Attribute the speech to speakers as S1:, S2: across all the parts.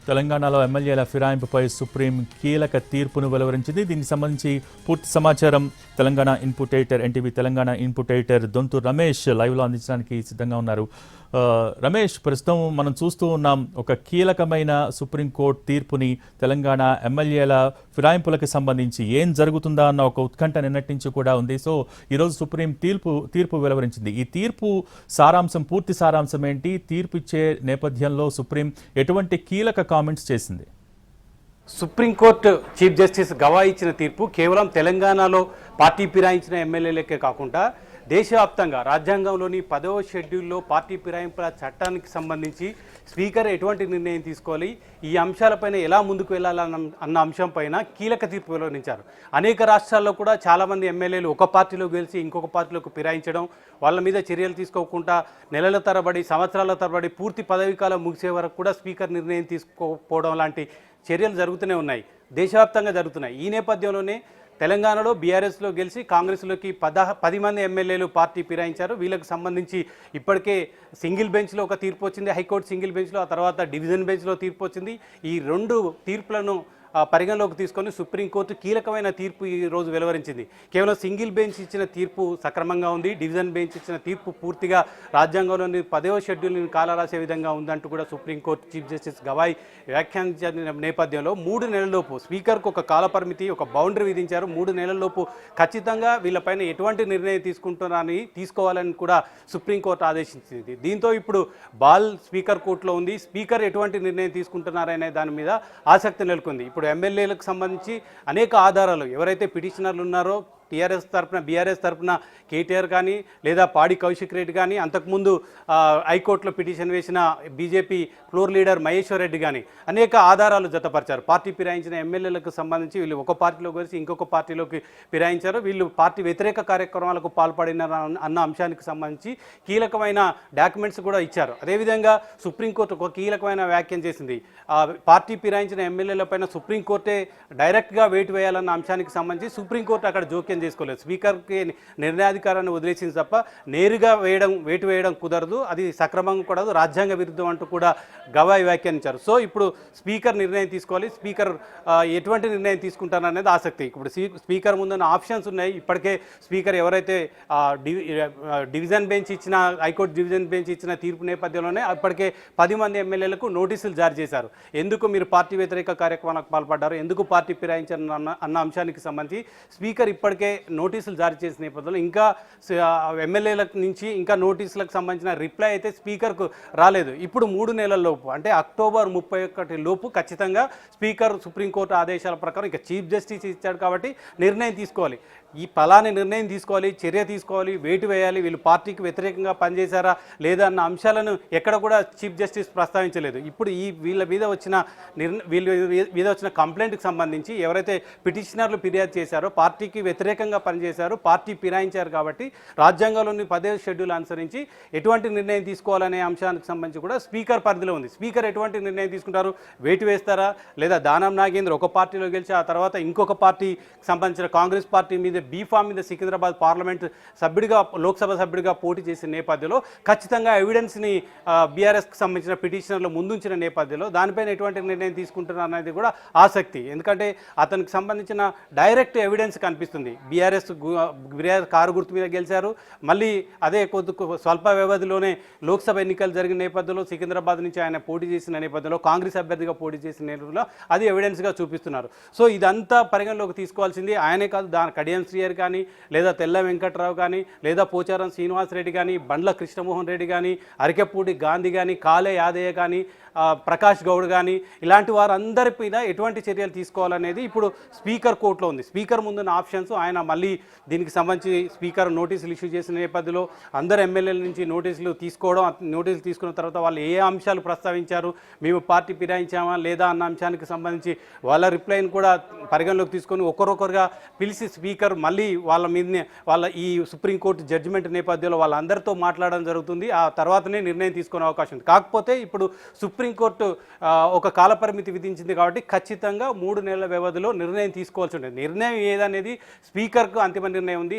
S1: తెలంగాణలో ఎమ్మెల్యేల ఫిరాయింపుపై సుప్రీం కీలక తీర్పును వెలువరించింది. దీనికి సంబంధించి పూర్తి సమాచారం Telangana input editor NTV Telangana input editor Donthu Ramesh లైవ్లో అందించడానికి సిద్ధంగా ఉన్నారు. రమేష్, ప్రస్తుతం మనం చూస్తూ ఉన్నాం ఒక కీలకమైన సుప్రీంకోర్టు తీర్పుని. తెలంగాణ ఎమ్మెల్యేల ఫిరాయింపులకు సంబంధించి ఏం జరుగుతుందా అన్న ఒక ఉత్కంఠ నిన్నటి నుంచి కూడా ఉంది. సో ఈరోజు సుప్రీం తీర్పు వెలువరించింది. ఈ తీర్పు సారాంశం, పూర్తి సారాంశం ఏంటి? తీర్పు ఇచ్చే నేపథ్యంలో సుప్రీం ఎటువంటి కీలక కామెంట్స్ చేసింది?
S2: సుప్రీంకోర్టు చీఫ్ జస్టిస్ గవాయి ఇచ్చిన తీర్పు కేవలం తెలంగాణలో పార్టీ ఫిరాయించిన ఎమ్మెల్యేలకే కాకుండా దేశవ్యాప్తంగా రాజ్యాంగంలోని 10వ షెడ్యూల్లో పార్టీ ఫిరాయింపుల చట్టానికి సంబంధించి స్పీకర్ ఎటువంటి నిర్ణయం తీసుకోవాలి, ఈ అంశాలపైన ఎలా ముందుకు వెళ్ళాలన్న అంశంపైన కీలక తీర్పు వెలువరించారు. అనేక రాష్ట్రాల్లో కూడా చాలామంది ఎమ్మెల్యేలు ఒక పార్టీలో గెలిచి ఇంకొక పార్టీలోకి ఫిరాయించడం, వాళ్ళ మీద చర్యలు తీసుకోకుండా నెలల తరబడి, సంవత్సరాల తరబడి పూర్తి పదవీకాలం ముగిసే వరకు కూడా స్పీకర్ నిర్ణయం తీసుకోకపోవడం లాంటి చర్యలు జరుగుతూనే ఉన్నాయి, దేశవ్యాప్తంగా జరుగుతున్నాయి. ఈ నేపథ్యంలోనే తెలంగాణలో బీఆర్ఎస్లో గెలిచి కాంగ్రెస్లోకి 10 మంది ఎమ్మెల్యేలు పార్టీ ఫిరాయించారు. వీళ్ళకి సంబంధించి ఇప్పటికే సింగిల్ బెంచ్లో ఒక తీర్పు వచ్చింది, హైకోర్టు సింగిల్ బెంచ్లో, ఆ తర్వాత డివిజన్ బెంచ్లో తీర్పు వచ్చింది. ఈ 2 తీర్పులను పరిగణలోకి తీసుకొని సుప్రీంకోర్టు కీలకమైన తీర్పు ఈరోజు వెలువరించింది. కేవలం సింగిల్ బెంచ్ ఇచ్చిన తీర్పు సక్రమంగా ఉంది, డివిజన్ బెంచ్ ఇచ్చిన తీర్పు పూర్తిగా రాజ్యాంగంలోని 10వ షెడ్యూల్ని కాలరాసే విధంగా ఉందంటూ కూడా సుప్రీంకోర్టు చీఫ్ జస్టిస్ గవాయి వ్యాఖ్యానించిన నేపథ్యంలో 3 నెలల్లోపు స్పీకర్కు ఒక కాలపరిమితి, ఒక బౌండరీ విధించారు. 3 నెలల్లోపు ఖచ్చితంగా వీళ్ళపైన ఎటువంటి నిర్ణయం తీసుకోవాలని కూడా సుప్రీంకోర్టు ఆదేశించింది. దీంతో ఇప్పుడు బాల్ స్పీకర్ కోర్టులో ఉంది. స్పీకర్ ఎటువంటి నిర్ణయం తీసుకుంటున్నారనే దాని మీద ఆసక్తి నెలకొంది. ఇప్పుడు ఎమ్మెల్యేలకు సంబంధించి అనేక ఆధారాలు, ఎవరైతే పిటిషనర్లు ఉన్నారో టీఆర్ఎస్ తరఫున, బీఆర్ఎస్ తరఫున కేటీఆర్ కానీ లేదా పాడి కౌశిక్ రెడ్డి కానీ, అంతకుముందు హైకోర్టులో పిటిషన్ వేసిన BJP floor leader Maheshwar Reddy కానీ అనేక ఆధారాలు జతపరిచారు. పార్టీ ఫిరాయించిన ఎమ్మెల్యేలకు సంబంధించి వీళ్ళు ఒక పార్టీలో కలిసి ఇంకొక పార్టీలోకి ఫిరాయించారు, వీళ్ళు పార్టీ వ్యతిరేక కార్యక్రమాలకు పాల్పడినారు అన్న అంశానికి సంబంధించి కీలకమైన డాక్యుమెంట్స్ కూడా ఇచ్చారు. అదేవిధంగా సుప్రీంకోర్టు ఒక కీలకమైన వ్యాఖ్యం చేసింది. పార్టీ ఫిరాయించిన ఎమ్మెల్యేలపైన సుప్రీంకోర్టే డైరెక్ట్గా వేటు వేయాలన్న అంశానికి సంబంధించి సుప్రీంకోర్టు అక్కడ జోక్యం చేసుకోలేదు. స్పీకర్కి నిర్ణయాధికారాన్ని వదిలేసింది తప్ప నేరుగా వేటు వేయడం కుదరదు, అది సక్రమంగా కూడదు, రాజ్యాంగ విరుద్ధం అంటూ కూడా గవాయి వ్యాఖ్యానించారు. సో ఇప్పుడు స్పీకర్ నిర్ణయం తీసుకోవాలి. స్పీకర్ ఎటువంటి నిర్ణయం తీసుకుంటారనేది ఆసక్తి. ఇప్పుడు స్పీకర్ ముందున్న ఆప్షన్స్ ఉన్నాయి. ఇప్పటికే స్పీకర్ ఎవరైతే డివిజన్ బెంచ్ ఇచ్చిన, హైకోర్టు డివిజన్ బెంచ్ ఇచ్చిన తీర్పు నేపథ్యంలోనే ఇప్పటికే 10 మంది ఎమ్మెల్యేలకు నోటీసులు జారీ చేశారు. ఎందుకు మీరు పార్టీ వ్యతిరేక కార్యక్రమాలకు పాల్పడ్డారు, ఎందుకు పార్టీ ఫిరాయించారు అన్న అంశానికి సంబంధించి స్పీకర్ ఇప్పటికే నోటీసులు జారీ చేసిన నేపథ్యంలో ఇంకా ఎమ్మెల్యేల నుంచి ఇంకా నోటీసులకు సంబంధించిన రిప్లై అయితే స్పీకర్కు రాలేదు. ఇప్పుడు 3 నెలల్లోపు, అంటే అక్టోబర్ 31 లోపు ఖచ్చితంగా స్పీకర్ సుప్రీంకోర్టు ఆదేశాల ప్రకారం ఇక చీఫ్ జస్టిస్ ఇచ్చాడు కాబట్టి నిర్ణయం తీసుకోవాలి. ఈ ఫలాని నిర్ణయం తీసుకోవాలి, చర్య తీసుకోవాలి, వేటు వేయాలి, వీళ్ళు పార్టీకి వ్యతిరేకంగా పనిచేశారా లేదా అన్న అంశాలను ఎక్కడ కూడా చీఫ్ జస్టిస్ ప్రస్తావించలేదు. ఇప్పుడు వీళ్ళ మీద వచ్చిన కంప్లైంట్కి సంబంధించి ఎవరైతే పిటిషనర్లు ఫిర్యాదు చేశారో పార్టీకి వ్యతిరేకంగా పనిచేశారు, పార్టీ ఫిరాయించారు కాబట్టి రాజ్యాంగంలోని 10వ షెడ్యూల్ అనుసరించి ఎటువంటి నిర్ణయం తీసుకోవాలనే అంశానికి సంబంధించి కూడా స్పీకర్ పరిధిలో ఉంది. స్పీకర్ ఎటువంటి నిర్ణయం తీసుకుంటారు, వేటు వేస్తారా లేదా దానం నాగేంద్ర ఒక పార్టీలో గెలిచి ఆ తర్వాత ఇంకొక పార్టీకి సంబంధించిన కాంగ్రెస్ పార్టీ మీద బీఫామ్ మీద సికింద్రాబాద్ పార్లమెంట్ సభ్యుడిగా, లోక్సభ సభ్యుడిగా పోటీ చేసిన నేపథ్యంలో ఖచ్చితంగా ఎవిడెన్స్ని బీఆర్ఎస్కి సంబంధించిన పిటిషనర్లు ముందుంచిన నేపథ్యంలో దానిపైన ఎటువంటి నిర్ణయం తీసుకుంటున్నారు అనేది కూడా ఆసక్తి. ఎందుకంటే అతనికి సంబంధించిన డైరెక్ట్ ఎవిడెన్స్ కనిపిస్తుంది. బీఆర్ఎస్ కారు గుర్తు మీద గెలిచారు, మళ్ళీ అదే స్వల్ప వ్యవధిలోనే లోక్సభ ఎన్నికలు జరిగిన నేపథ్యంలో సికింద్రాబాద్ నుంచి ఆయన పోటీ చేసిన నేపథ్యంలో కాంగ్రెస్ అభ్యర్థిగా పోటీ చేసిన నేపథ్యంలో అది ఎవిడెన్స్గా చూపిస్తున్నారు. సో ఇదంతా పరిగణలోకి తీసుకోవాల్సింది. ఆయనే కాదు, కడియం శ్రీయర్ కానీ లేదా తెల్ల వెంకట్రావు కానీ లేదా పోచారం శ్రీనివాసరెడ్డి కానీ, బండ్ల కృష్ణమోహన్ రెడ్డి కానీ, అరికెపూడి గాంధీ కానీ, కాలే యాదయ్య కానీ, ప్రకాష్ గౌడ్ కానీ, ఇలాంటి వారందరి మీద ఎటువంటి చర్యలు తీసుకోవాలనేది ఇప్పుడు స్పీకర్ కోర్టులో ఉంది. స్పీకర్ ముందున్న ఆప్షన్స్, ఆయన మళ్ళీ దీనికి సంబంధించి స్పీకర్ నోటీసులు ఇష్యూ చేసిన నేపథ్యంలో అందరు ఎమ్మెల్యేల నుంచి నోటీసులు తీసుకున్న తర్వాత వాళ్ళు ఏ అంశాలు ప్రస్తావించారు, మేము పార్టీ ఫిరాయించామా లేదా అన్న అంశానికి సంబంధించి వాళ్ళ రిప్లైని కూడా పరిగణలోకి తీసుకొని ఒకరొకరుగా పిలిచి స్పీకర్ మళ్ళీ వాళ్ళ మీదనే ఈ సుప్రీంకోర్టు జడ్జిమెంట్ నేపథ్యంలో వాళ్ళందరితో మాట్లాడడం జరుగుతుంది. ఆ తర్వాతనే నిర్ణయం తీసుకునే అవకాశం ఉంది. కాకపోతే ఇప్పుడు సుప్రీంకోర్టు ఒక కాలపరిమితి విధించింది కాబట్టి ఖచ్చితంగా 3 నెలల వ్యవధిలో నిర్ణయం తీసుకోవాల్సి ఉంటుంది. నిర్ణయం ఏదనేది స్పీకర్కు అంతిమ నిర్ణయం ఉంది.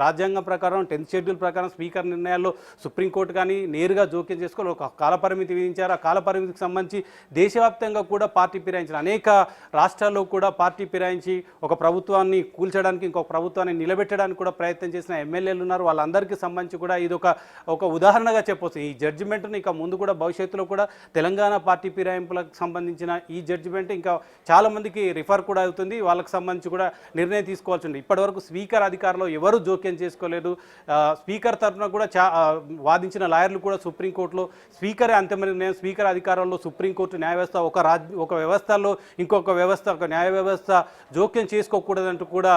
S2: రాజ్యాంగం ప్రకారం 10th షెడ్యూల్ ప్రకారం స్పీకర్ నిర్ణయాల్లో సుప్రీంకోర్టు కానీ నేరుగా జోక్యం చేసుకొని ఒక కాలపరిమితి విధించారు. ఆ కాలపరిమితికి సంబంధించి దేశవ్యాప్తంగా కూడా పార్టీ ఫిరాయించిన అనేక రాష్ట్రాల్లో కూడా పార్టీ ఫిరాయించి ఒక ప్రభుత్వాన్ని కూల్చడానికి ఇంకొక ప్రభుత్వాన్ని నిలబెట్టడానికి కూడా ప్రయత్నం చేసిన ఎమ్మెల్యేలు ఉన్నారు. వాళ్ళందరికీ సంబంధించి కూడా ఇది ఒక ఉదాహరణగా చెప్పవచ్చు. ఈ జడ్జిమెంట్ను ఇంకా ముందు కూడా భవిష్యత్తులో కూడా తెలంగాణ పార్టీ ఫిరాయింపులకు సంబంధించిన ఈ జడ్జిమెంట్ ఇంకా చాలామందికి రిఫర్ కూడా అవుతుంది. వాళ్ళకి సంబంధించి కూడా నిర్ణయం తీసుకోవాల్సి ఉంది. ఇప్పటివరకు స్పీకర్ అధికారంలో ఎవరు జోక్యం చేసుకోలేదు. స్పీకర్ తరఫున కూడా వాదించిన లాయర్లు కూడా సుప్రీంకోర్టులో స్పీకర్ అంతిమ నిర్ణయం, స్పీకర్ అధికారంలో సుప్రీంకోర్టు న్యాయ వ్యవస్థ ఒక వ్యవస్థలో ఇంకొక వ్యవస్థ ఒక న్యాయ వ్యవస్థ జోక్యం చేసుకోకూడదంటూ కూడా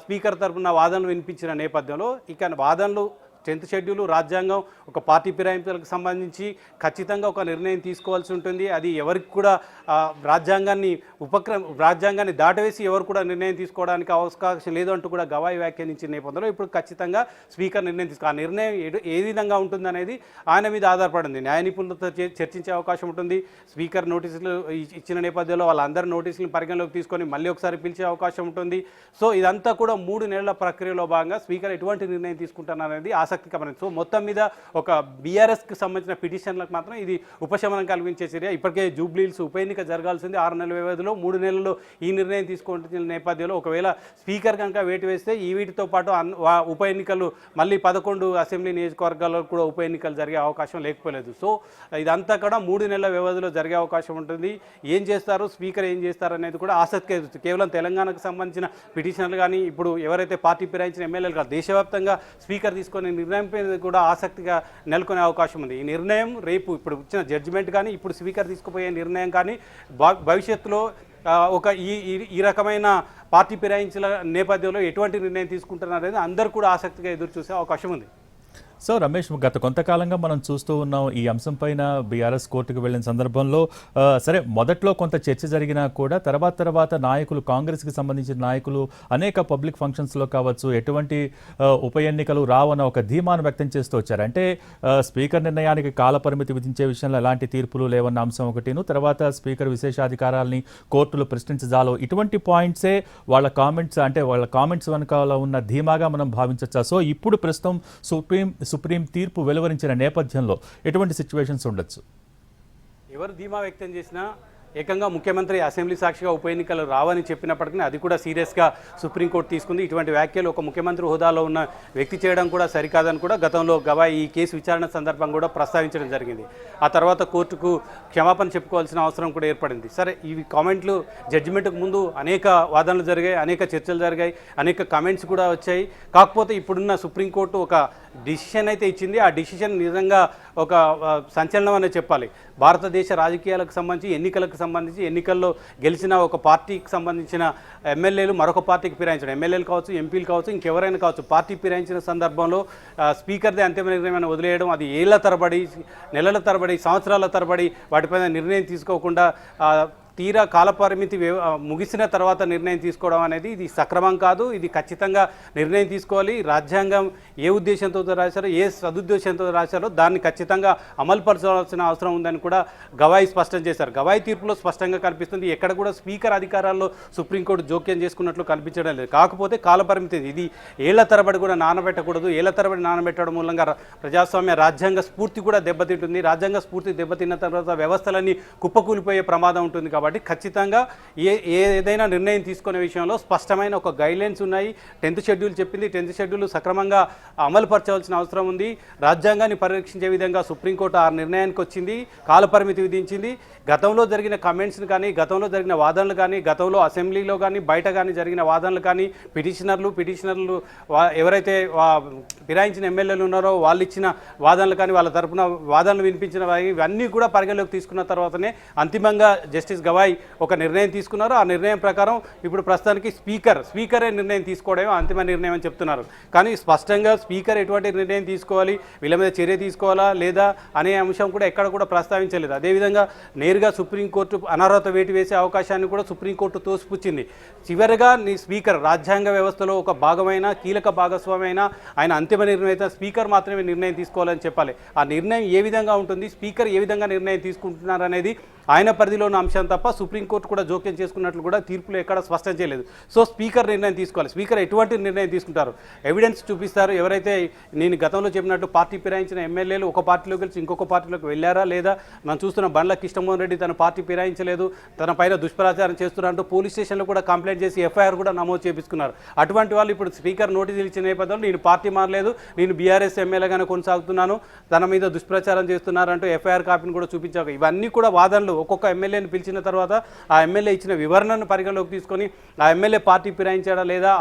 S2: స్పీకర్ తరఫున వాదనలు వినిపించిన నేపథ్యంలో ఇక వాదనలు 10th షెడ్యూల్ రాజ్యాంగం ఒక పార్టీ ఫిరాయింపులకు సంబంధించి ఖచ్చితంగా ఒక నిర్ణయం తీసుకోవాల్సి ఉంటుంది. అది ఎవరికి కూడా రాజ్యాంగాన్ని దాటవేసి ఎవరు కూడా నిర్ణయం తీసుకోవడానికి అవకాశం లేదు అంటూ కూడా గవాయి వ్యాఖ్యానించిన నేపథ్యంలో ఇప్పుడు ఖచ్చితంగా స్పీకర్ నిర్ణయం ఆ నిర్ణయం ఏ విధంగా ఉంటుంది అనేది ఆయన మీద ఆధారపడింది. న్యాయ నిపుణులతో చర్చించే అవకాశం ఉంటుంది. స్పీకర్ నోటీసులు ఇచ్చిన నేపథ్యంలో వాళ్ళందరి నోటీసులను పరిగణలోకి తీసుకొని మళ్ళీ ఒకసారి పిలిచే అవకాశం ఉంటుంది. సో ఇదంతా కూడా 3 నెలల ప్రక్రియలో భాగంగా స్పీకర్ ఎటువంటి నిర్ణయం తీసుకుంటున్నారనేది ఆసక్తికరమైనది. సో మొత్తం మీద ఒక బీఆర్ఎస్కి సంబంధించిన పిటిషన్లకు మాత్రం ఇది ఉపశమనం కలిగించే చర్య. ఇప్పటికే జూబ్లీహిల్స్ ఉప ఎన్నిక జరగాల్సింది 6 నెలల వ్యవధిలో 3 నెలల్లో ఈ నిర్ణయం తీసుకుంటున్న నేపథ్యంలో ఒకవేళ స్పీకర్ కనుక వేటు వేస్తే ఈ వీటితో పాటు ఉప ఎన్నికలు మళ్ళీ 11 అసెంబ్లీ నియోజకవర్గాల్లో కూడా ఉప ఎన్నికలు జరిగే అవకాశం లేకపోలేదు. సో ఇదంతా కూడా 3 నెలల వ్యవధిలో జరిగే అవకాశం ఉంటుంది. ఏం చేస్తారు, స్పీకర్ ఏం చేస్తారు అనేది కూడా ఆసక్తి. కేవలం తెలంగాణకు సంబంధించిన పిటిషన్లు కానీ ఇప్పుడు ఎవరైతే పార్టీ ఫిరాయించిన ఎమ్మెల్యేలు కాదు దేశవ్యాప్తంగా స్పీకర్ తీసుకొని నిర్ణయం పైన కూడా ఆసక్తిగా నెలకొనే అవకాశం ఉంది. ఈ నిర్ణయం రేపు ఇప్పుడు ఇచ్చిన జడ్జిమెంట్ కానీ ఇప్పుడు స్పీకర్ తీసుకుపోయే నిర్ణయం కానీ భవిష్యత్తులో ఒక ఈ రకమైన పార్టీ ఫిరాయించిన నేపథ్యంలో ఎటువంటి నిర్ణయం తీసుకుంటున్నారనేది అందరూ కూడా ఆసక్తిగా ఎదురు చూసే అవకాశం ఉంది.
S1: సో రమేష్, గత కొంతకాలంగా మనం చూస్తూ ఉన్నాం ఈ అంశం పైన బీఆర్ఎస్ కోర్టుకు వెళ్ళిన సందర్భంలో సరే మొదట్లో కొంత చర్చ జరిగినా కూడా తర్వాత నాయకులు, కాంగ్రెస్కి సంబంధించిన నాయకులు అనేక పబ్లిక్ ఫంక్షన్స్లో కావచ్చు ఎటువంటి ఉప ఎన్నికలు రావన్న ఒక ధీమాను వ్యక్తం చేస్తూ వచ్చారు. అంటే స్పీకర్ నిర్ణయానికి కాలపరిమితి విధించే విషయంలో ఎలాంటి తీర్పులు లేవన్న అంశం ఒకటిను, తర్వాత స్పీకర్ విశేషాధికారాలని కోర్టులు ప్రశ్నించజాలో ఇటువంటి పాయింట్సే వాళ్ళ కామెంట్స్ వెనకాల ఉన్న ధీమాగా మనం భావించచ్చా? సో ఇప్పుడు ప్రస్తుతం సుప్రీం తీర్పు వెలువరించిన నేపథ్యంలో ఎటువంటి సిచ్యువేషన్స్ ఉండొచ్చు?
S2: ఎవరు ధీమా వ్యక్తం చేసినా ఏకంగా ముఖ్యమంత్రి అసెంబ్లీ సాక్షిగా ఉప ఎన్నికలు రావని చెప్పినప్పటికీ అది కూడా సీరియస్గా సుప్రీంకోర్టు తీసుకుంది. ఇటువంటి వ్యాఖ్యలు ఒక ముఖ్యమంత్రి హోదాలో ఉన్న వ్యక్తి చేయడం కూడా సరికాదని కూడా గతంలో గవాయి ఈ కేసు విచారణ సందర్భంగా కూడా ప్రస్తావించడం జరిగింది. ఆ తర్వాత కోర్టుకు క్షమాపణ చెప్పుకోవాల్సిన అవసరం కూడా ఏర్పడింది. సరే, ఇవి కామెంట్లు జడ్జిమెంట్కు ముందు అనేక వాదనలు జరిగాయి, అనేక చర్చలు జరిగాయి, అనేక కామెంట్స్ కూడా వచ్చాయి. కాకపోతే ఇప్పుడున్న సుప్రీంకోర్టు ఒక డిసిషన్ అయితే ఇచ్చింది. ఆ డిసిషన్ నిజంగా ఒక సంచలనం అనే చెప్పాలి. భారతదేశ రాజకీయాలకు సంబంధించి ఎన్నికల్లో గెలిచిన ఒక పార్టీకి సంబంధించిన ఎమ్మెల్యేలు మరొక పార్టీకి ఫిరాయించడం, ఎమ్మెల్యేలు కావచ్చు, ఎంపీలు కావచ్చు, ఇంకెవరైనా కావచ్చు, పార్టీ ఫిరాయించిన సందర్భంలో స్పీకర్దే అంతిమ నిర్ణయం వదిలేయడం, అది ఏళ్ల తరబడి, నెలల తరబడి, సంవత్సరాల తరబడి వాటిపైన నిర్ణయం తీసుకోకుండా తీరా కాలపరిమితి ముగిసిన తర్వాత నిర్ణయం తీసుకోవడం అనేది ఇది సక్రమం కాదు. ఇది ఖచ్చితంగా నిర్ణయం తీసుకోవాలి. రాజ్యాంగం ఏ ఉద్దేశంతో రాశారో, ఏ సదుద్దేశంతో రాశారో దాన్ని ఖచ్చితంగా అమలుపరచాల్సిన అవసరం ఉందని కూడా గవాయి స్పష్టం చేశారు. గవాయి తీర్పులో స్పష్టంగా కనిపిస్తుంది. ఎక్కడ కూడా స్పీకర్ అధికారాల్లో సుప్రీంకోర్టు జోక్యం చేసుకున్నట్లు కనిపించడం లేదు. కాకపోతే కాలపరిమితి ఇది ఏళ్ల తరబడి కూడా నానబెట్టకూడదు. ఏళ్ల తరబడి నానబెట్టడం మూలంగా ప్రజాస్వామ్య రాజ్యాంగ స్ఫూర్తి కూడా దెబ్బతింటుంది. రాజ్యాంగ స్ఫూర్తి దెబ్బతిన్న తర్వాత వ్యవస్థలన్నీ కుప్పకూలిపోయే ప్రమాదం ఉంటుంది. కాబట్టి ఖచ్చితంగా ఏదైనా నిర్ణయం తీసుకునే విషయంలో స్పష్టమైన ఒక గైడ్లైన్స్ ఉన్నాయి. 10th షెడ్యూల్ చెప్పింది. 10th షెడ్యూల్ సక్రమంగా అమలుపరచవలసిన అవసరం ఉంది. రాజ్యాంగాన్ని పరిరక్షించే విధంగా సుప్రీంకోర్టు ఆ నిర్ణయానికి వచ్చింది, కాలపరిమితి విధించింది. గతంలో జరిగిన కమెంట్స్ని కానీ, గతంలో జరిగిన వాదనలు కానీ, గతంలో అసెంబ్లీలో కానీ బయట కానీ జరిగిన వాదనలు కానీ, పిటిషనర్లు ఎవరైతే ఫిరాయించిన ఎమ్మెల్యేలు ఉన్నారో వాళ్ళు ఇచ్చిన వాదనలు కానీ, వాళ్ళ తరపున వాదనలు వినిపించిన ఇవన్నీ కూడా పరిగణలోకి తీసుకున్న తర్వాతనే అంతిమంగా జస్టిస్ గవాయ్ ఒక నిర్ణయం తీసుకున్నారు. ఆ నిర్ణయం ప్రకారం ఇప్పుడు ప్రస్తుతానికి స్పీకరే నిర్ణయం తీసుకోవడమే అంతిమ నిర్ణయం అని చెప్తున్నారు. కానీ స్పష్టంగా స్పీకర్ ఎటువంటి నిర్ణయం తీసుకోవాలి, వీళ్ళ మీద చర్య తీసుకోవాలా లేదా అనే అంశం కూడా ఎక్కడ కూడా ప్రస్తావించలేదు. అదేవిధంగా నేరుగా సుప్రీంకోర్టు అనర్హత వేటు వేసే అవకాశాన్ని కూడా సుప్రీంకోర్టు తోసిపుచ్చింది. చివరిగా స్పీకర్ రాజ్యాంగ వ్యవస్థలో ఒక భాగమైన కీలక భాగస్వామైన ఆయన అంతిమ నిర్ణయం స్పీకర్ మాత్రమే నిర్ణయం తీసుకోవాలని చెప్పాలి. ఆ నిర్ణయం ఏ విధంగా ఉంటుంది, స్పీకర్ ఏ విధంగా నిర్ణయం తీసుకుంటున్నారు అనేది ఆయన పరిధిలో ఉన్న అంశం తప్ప సుప్రీంకోర్టు కూడా జోక్యం చేసుకున్నట్లు కూడా తీర్పులో ఎక్కడ స్పష్టం చేయలేదు. సో స్పీకర్ నిర్ణయం తీసుకోవాలి. స్పీకర్ ఎటువంటి నిర్ణయం తీసుకుంటారు, ఎవిడెన్స్ చూపిస్తారు. ఎవరైతే నేను గతంలో చెప్పినట్టు పార్టీ ఫిరాయించిన ఎమ్మెల్యేలు ఒక పార్టీలోకి వెళ్ళి ఇంకొక పార్టీలోకి వెళ్ళారా లేదా, మనం చూస్తున్న బండ్ల కృష్ణమోహన్ రెడ్డి తన పార్టీ ఫిరాయించలేదు, తన పైన దుష్ప్రచారం చేస్తున్నారంటూ పోలీస్ స్టేషన్లో కూడా కంప్లైంట్ చేసి ఎఫ్ఐఆర్ కూడా నమోదు చేపించుకున్నారు. అటువంటి వాళ్ళు ఇప్పుడు స్పీకర్ నోటీసులు ఇచ్చిన నేపథ్యంలో నేను పార్టీ మారలేదు, నేను బీఆర్ఎస్ ఎమ్మెల్యేగానే కొనసాగుతున్నాను, తన మీద దుష్ప్రచారం చేస్తున్నారంటూ ఎఫ్ఐఆర్ కాపీని కూడా చూపించారు. ఇవన్నీ కూడా వాదనలు. ఒక్కొక్క ఎమ్మెల్యేని పిలిచిన తర్వాత ఆ ఎమ్మెల్యే ఇచ్చిన వివరణను పరిగణలోకి తీసుకొని ఆ ఎమ్మెల్యే పార్టీ ఫిరాయించాడా లేదా,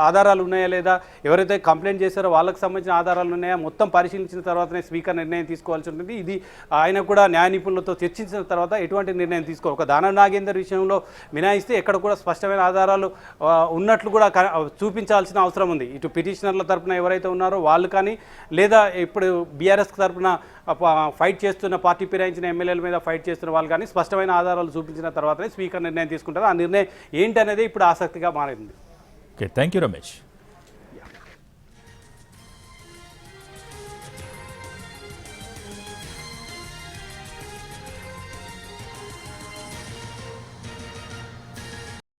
S2: ఆధారాలు ఉన్నాయా లేదా, ఎవరైతే కంప్లైంట్ చేశారో వాళ్ళకి సంబంధించిన ఆధారాలు ఉన్నాయా మొత్తం పరిశీలించిన తర్వాతనే స్పీకర్ నిర్ణయం తీసుకోవాల్సి ఉంటుంది. ఇది ఆయన కూడా న్యాయ నిపుణులతో చర్చించిన తర్వాత ఎటువంటి నిర్ణయం తీసుకోవాలి. ఒక దానం నాగేందర్ విషయంలో మినాయిస్తే ఎక్కడ కూడా స్పష్టమైన ఆధారాలు ఉన్నట్లు కూడా చూపించాల్సిన అవసరం ఉంది. ఇటు పిటిషనర్ల తరపున ఎవరైతే ఉన్నారో వాళ్ళు కానీ లేదా ఇప్పుడు బీఆర్ఎస్ తరపున ఫైట్ చేస్తున్న పార్టీ ఫిరాయించిన ఎమ్మెల్యేల మీద ఫైట్ చేస్తున్న వాళ్ళు కానీ స్పష్టమైన ఆధారాలు చూపించిన తర్వాతనే స్పీకర్ నిర్ణయం తీసుకుంటారు. ఆ నిర్ణయం ఏంటనేది ఇప్పుడు ఆసక్తిగా మారింది.
S1: Okay, thank you Ramesh.